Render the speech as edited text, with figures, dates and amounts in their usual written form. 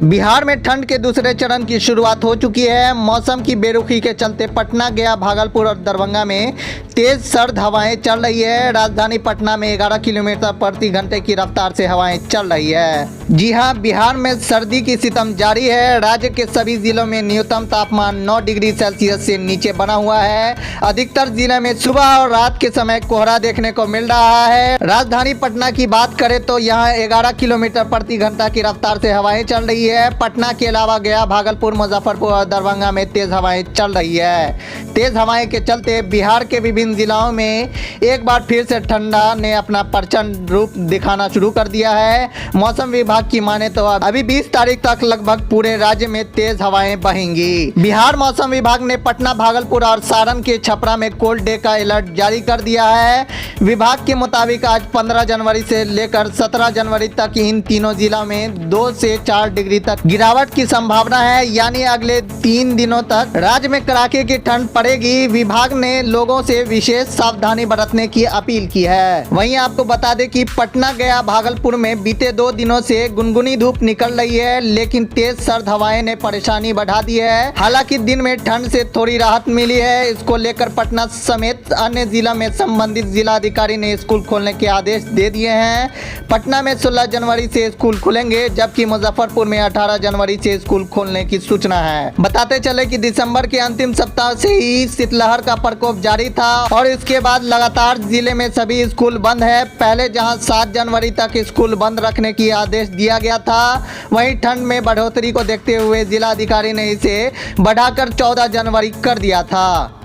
बिहार में ठंड के दूसरे चरण की शुरुआत हो चुकी है। मौसम की बेरुखी के चलते पटना, गया, भागलपुर और दरभंगा में तेज सर्द हवाएं चल रही है। राजधानी पटना में 11 किलोमीटर प्रति घंटे की रफ्तार से हवाएं चल रही है। जी हां, बिहार में सर्दी की सितम जारी है। राज्य के सभी जिलों में न्यूनतम तापमान 9 डिग्री सेल्सियस से नीचे बना हुआ है। अधिकतर जिले में सुबह और रात के समय कोहरा देखने को मिल रहा है। राजधानी पटना की बात करें तो यहाँ 11 किलोमीटर प्रति घंटा की रफ्तार से हवाएं चल रही है। पटना के अलावा गया, भागलपुर, मुजफ्फरपुर और दरभंगा में तेज हवाएं चल रही है। तेज हवाएं के चलते बिहार के विभिन्न जिलों में एक बार फिर से ठंडा ने अपना प्रचंड रूप दिखाना शुरू कर दिया है। मौसम विभाग की माने तो अभी 20 तारीख तक लगभग पूरे राज्य में तेज हवाएं बहेंगी। बिहार मौसम विभाग ने पटना, भागलपुर और सारण के छपरा में कोल्ड डे का अलर्ट जारी कर दिया है। विभाग के मुताबिक आज 15 जनवरी से लेकर 17 जनवरी तक इन तीनों जिलों में 2 से 4 डिग्री तक गिरावट की संभावना है, यानी अगले 3 दिनों तक राज्य में कड़ाके की ठंड पड़ेगी। विभाग ने लोगों से विशेष सावधानी बरतने की अपील की है। वहीं आपको बता दें कि पटना, गया, भागलपुर में बीते 2 दिनों से गुनगुनी धूप निकल रही है, लेकिन तेज सर्द हवाएं ने परेशानी बढ़ा दी है। हालांकि दिन में ठंड से थोड़ी राहत मिली है। इसको लेकर पटना समेत अन्य जिला में संबंधित जिलाधिकारी ने स्कूल खोलने के आदेश दे दिए हैं। पटना में 16 जनवरी से स्कूल खुलेंगे, जबकि मुजफ्फरपुर में 18 जनवरी से स्कूल खोलने की सूचना है। बताते चले कि दिसंबर के अंतिम सप्ताह से ही शीतलहर का प्रकोप जारी था और इसके बाद लगातार जिले में सभी स्कूल बंद है। पहले जहां 7 जनवरी तक स्कूल बंद रखने की आदेश दिया गया था, वहीं ठंड में बढ़ोतरी को देखते हुए जिलाधिकारी ने इसे बढ़ाकर 14 जनवरी कर दिया था।